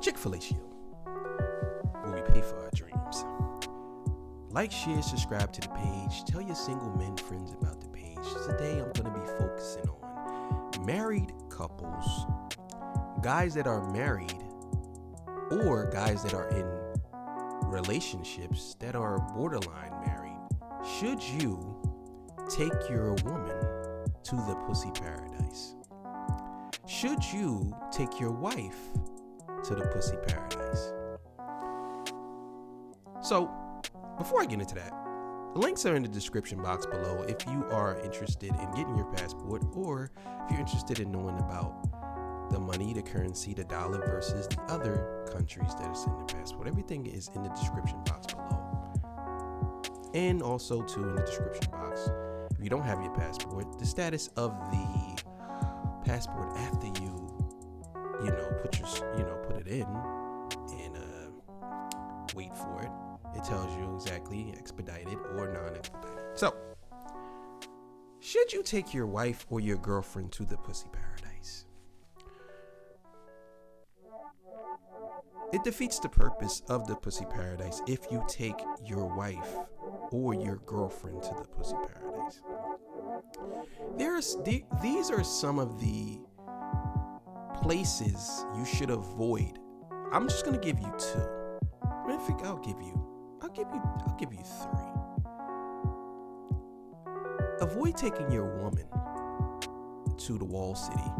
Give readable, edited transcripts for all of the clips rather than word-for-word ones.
Chick-FeLaShe-O, where we pay for our dreams. Like, share, subscribe to the page. Tell your single men friends about the page. Today I'm going to be focusing on married couples, guys that are married, or guys that are in relationships that are borderline married. Should you take your woman to the pussy paradise? Should you take your wife to the pussy paradise? So, before I get into that, the links are in the description box below if you are interested in getting your passport, or if you're interested in knowing about the money, the currency, the dollar versus the other countries that are sending the passport. Everything is in the description box below. And also too in the description box, if you don't have your passport, the status of the passport after you put it in and wait for it. It tells you exactly expedited or non-expedited. So, should you take your wife or your girlfriend to the pussy paradise? It defeats the purpose of the pussy paradise if you take your wife or your girlfriend to the pussy paradise. These are some of the places you should avoid. I'm just gonna give you two. I think I'll give you three. Avoid taking your woman to the Wall City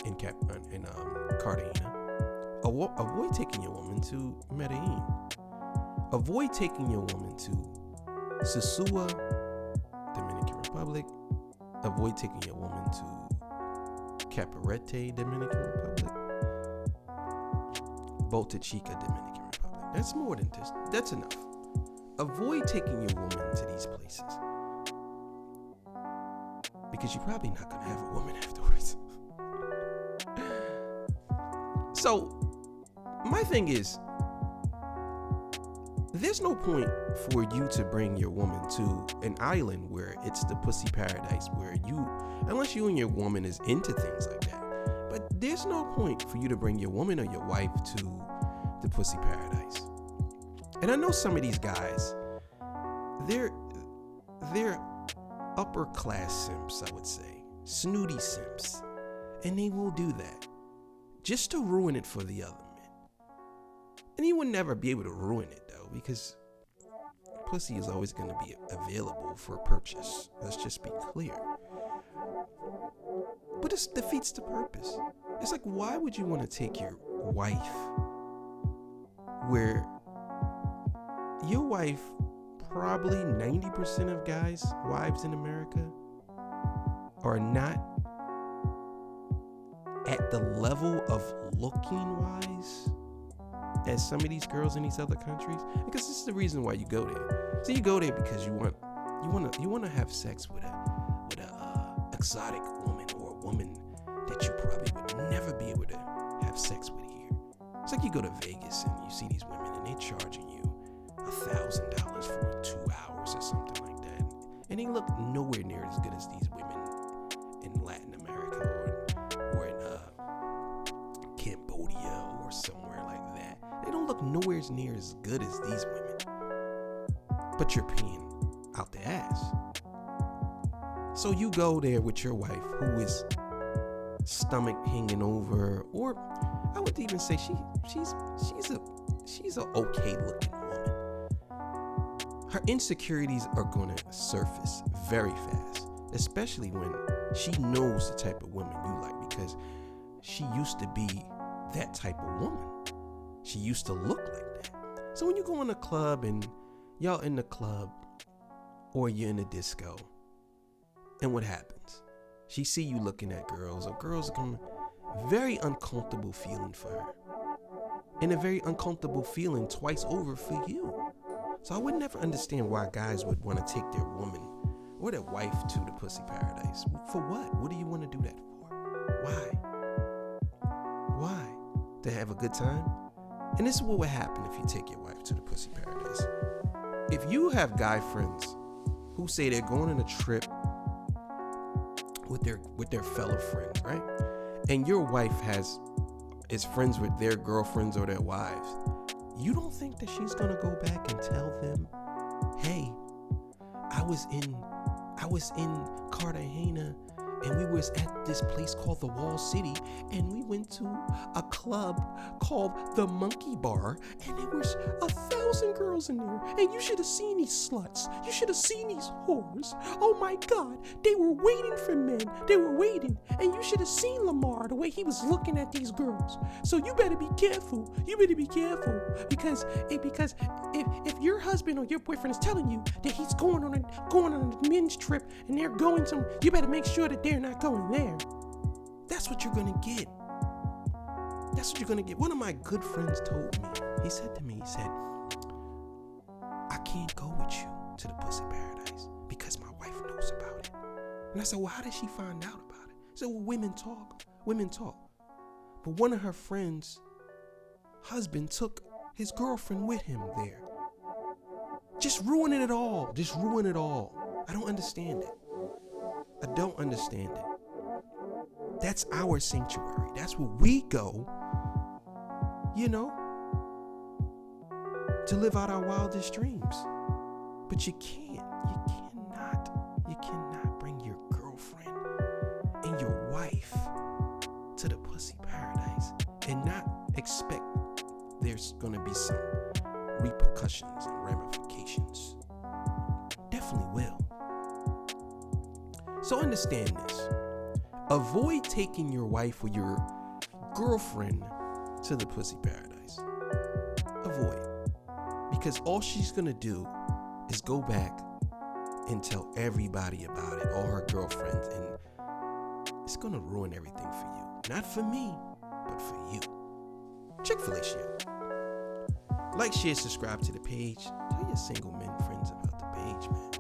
in Cartagena. Avoid taking your woman to Medellin. Avoid taking your woman to Sosúa, Dominican Republic. Avoid taking your woman to Cabarete, Dominican Republic. Boca Chica, Dominican Republic. That's more than this. That's enough. Avoid taking your woman to these places, because you're probably not going to have a woman afterwards. So, my thing is, there's no point for you to bring your woman to an island where it's the pussy paradise, unless you and your woman is into things like that. But there's no point for you to bring your woman or your wife to the pussy paradise. And I know some of these guys, they're upper class simps, I would say, snooty simps, and they will do that just to ruin it for the other men. And you will never be able to ruin it though, because pussy is always going to be available for purchase. Let's just be clear. But it defeats the purpose. It's like, why would you want to take your wife where your wife, probably 90% of guys' wives in America are not at the level of looking wise as some of these girls in these other countries? Because this is the reason why you go there. So you go there because you want to have sex with a exotic woman, or a woman that you probably would never be able to have sex with here. It's like you go to Vegas and you see these women and they're charging you $1,000 for 2 hours or something like that, and they look nowhere near as good as these women in Latin America or in Cambodia or somewhere like that. They don't look nowhere near as good as these women, but you're paying out the ass. So you go there with your wife, who is stomach hanging over, or I would even say she's a okay looking woman. Her insecurities are going to surface very fast, especially when she knows the type of woman you like, because she used to be that type of woman. She used to look like that. So when you go in a club and y'all in the club, or you're in a disco, and what happens? She see you looking at girls, or girls come very uncomfortable feeling for her, and a very uncomfortable feeling twice over for you. So I would never understand why guys would want to take their woman or their wife to the pussy paradise. For what? What do you want to do that for? Why? To have a good time? And this is what would happen if you take your wife to the pussy paradise. If you have guy friends who say they're going on a trip with their fellow friends, right? And your wife has is friends with their girlfriends or their wives, you don't think that she's gonna go back and tell them, hey, I was in Cartagena and we was at this place called the Wall City, and we went to a club called the Monkey Bar, and there was 1,000 girls in there, and you should have seen these sluts. You should have seen these whores. Oh my God, they were waiting for men. They were waiting, and you should have seen Lamar, the way he was looking at these girls. So you better be careful. You better be careful, because if your husband or your boyfriend is telling you that he's going on a men's trip and they're going some, you better make sure that they're not going there. That's what you're gonna get. That's what you're gonna get. One of my good friends told me, he said, I can't go with you to the pussy paradise because my wife knows about it. And I said, well, how did she find out about it? He said, well, women talk. But one of her friends' husband took his girlfriend with him there. Just ruining it all. I don't understand it. That's our sanctuary. That's where we go, to live out our wildest dreams. But you cannot bring your girlfriend and your wife to the pussy paradise and not expect there's gonna be some repercussions and ramifications. Definitely will. So understand this. Avoid taking your wife or your girlfriend to the pussy paradise. Avoid. Because all she's gonna do is go back and tell everybody about it, all her girlfriends, and it's gonna ruin everything for you. Not for me, but for you. Chick-FeLaShe-O. Like, share, subscribe to the page. Tell your single men friends about the page, man.